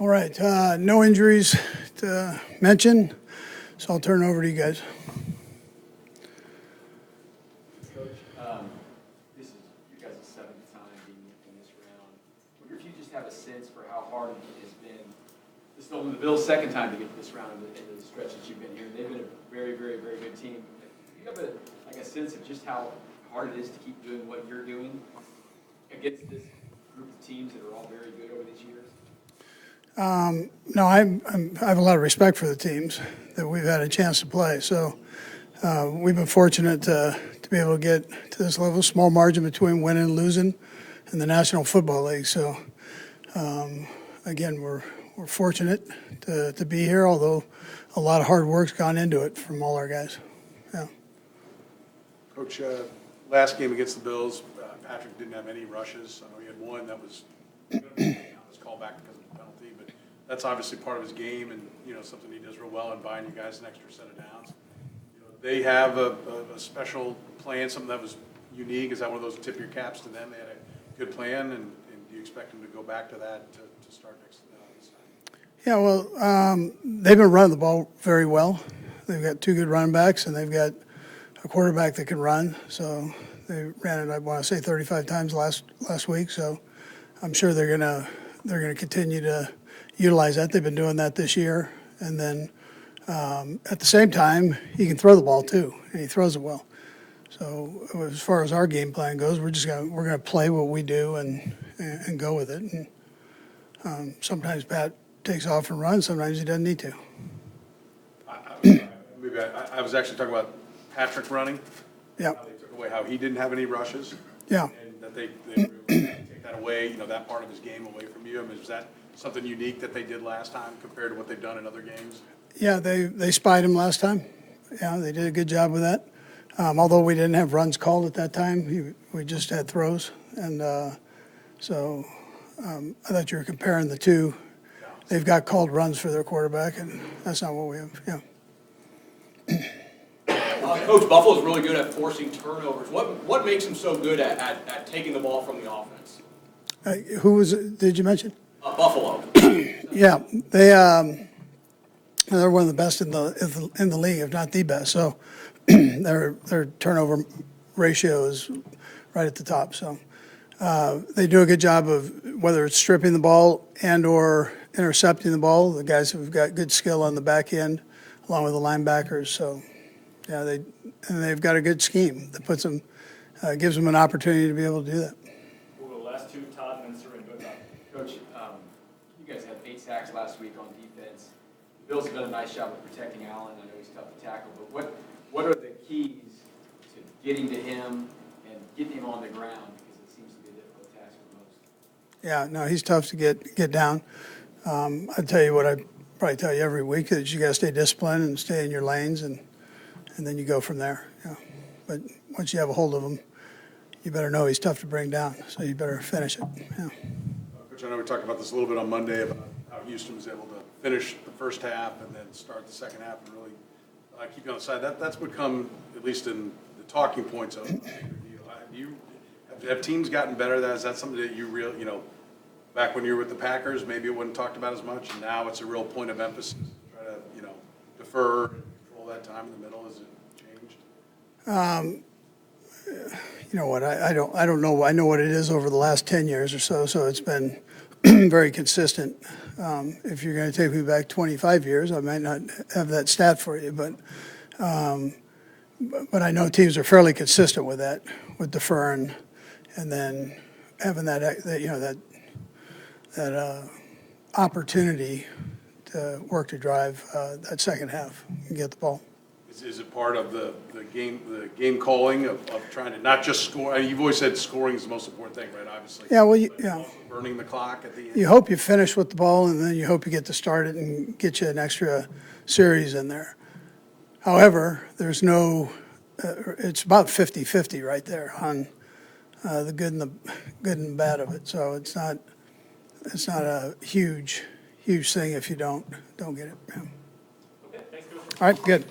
All right, no injuries to mention, so I'll turn it over to you guys. Coach, this is you guys' seventh time being in this round. I wonder if you just have a sense for how hard it has been. This is the Bills' second time to get to this round in the stretch that you've been here. They've been a very, very, very good team. Do you have a sense of just how hard it is to keep doing what you're doing against this group of teams that are all very good over these years? No, I have a lot of respect for the teams that we've had a chance to play. So we've been fortunate to be able to get to this level, small margin between winning and losing in the National Football League. So again, we're fortunate to be here, although a lot of hard work's gone into it from all our guys. Yeah. Coach, last game against the Bills, Patrick didn't have any rushes. I know he had one that was called back because of the penalty, but that's obviously part of his game and, something he does real well in buying you guys an extra set of downs. They have a special plan, something that was unique. Is that one of those tip your caps to them? They had a good plan, and do you expect them to go back to that to start this time? Yeah, well, they've been running the ball very well. They've got two good running backs, and they've got a quarterback that can run. So they ran it, I want to say, 35 times last week. So I'm sure they're gonna continue to utilize that. They've been doing that this year, and then at the same time, he can throw the ball too, and he throws it well. So as far as our game plan goes, we're gonna play what we do and go with it. And sometimes Pat takes off and runs. Sometimes he doesn't need to. I was actually talking about Patrick running. Yeah. How they took away how he didn't have any rushes. Yeah. And that they were able to take that away, that part of his game away from you. I mean, is that something unique that they did last time compared to what they've done in other games? Yeah, they spied him last time. Yeah, they did a good job with that. Although we didn't have runs called at that time, we just had throws. And so I thought you were comparing the two. They've got called runs for their quarterback, and that's not what we have. Yeah. Coach, Buffalo's really good at forcing turnovers. What makes them so good at taking the ball from the offense? Who was it? Did you mention? Buffalo. Yeah, they're one of the best in the league, if not the best. So their turnover ratio is right at the top. So they do a good job of whether it's stripping the ball and or intercepting the ball. The guys have got good skill on the back end, along with the linebackers. So yeah, they've got a good scheme that puts them, gives them an opportunity to be able to do that. Well, the last two, Todd and Serene, go down. Coach, you guys had 8 sacks last week on defense. The Bills have done a nice job of protecting Allen. I know he's tough to tackle, but what are the keys to getting to him and getting him on the ground? Because it seems to be a difficult task for most. Yeah, no, he's tough to get down. I'd tell you what I probably tell you every week is you got to stay disciplined and stay in your lanes, and then you go from there. Yeah. But once you have a hold of him, you better know he's tough to bring down, so you better finish it. Yeah. Coach, I know we talked about this a little bit on Monday about how Houston was able to finish the first half and then start the second half and really keep you on the side. That's become, at least in the talking points of have teams gotten better at that? Is that something that you back when you were with the Packers, maybe it wasn't talked about as much, and now it's a real point of emphasis to try to, defer and control that time in the middle? Has it changed? You know what? I don't know. I know what it is over the last 10 years or so. So it's been very consistent. If you're going to take me back 25 years, I might not have that stat for you, but I know teams are fairly consistent with that, with deferring, and then having that opportunity to work to drive that second half and get the ball. Is it part of the game calling of trying to not just score? I mean, you've always said scoring is the most important thing, right? Obviously. Yeah, well, burning the clock at the end. You hope you finish with the ball, and then you hope you get to start it and get you an extra series in there. However, there's no. It's about 50-50 right there on the good and the bad of it. So it's not a huge thing if you don't get it. Yeah. Okay, thanks, Coach. All right, good.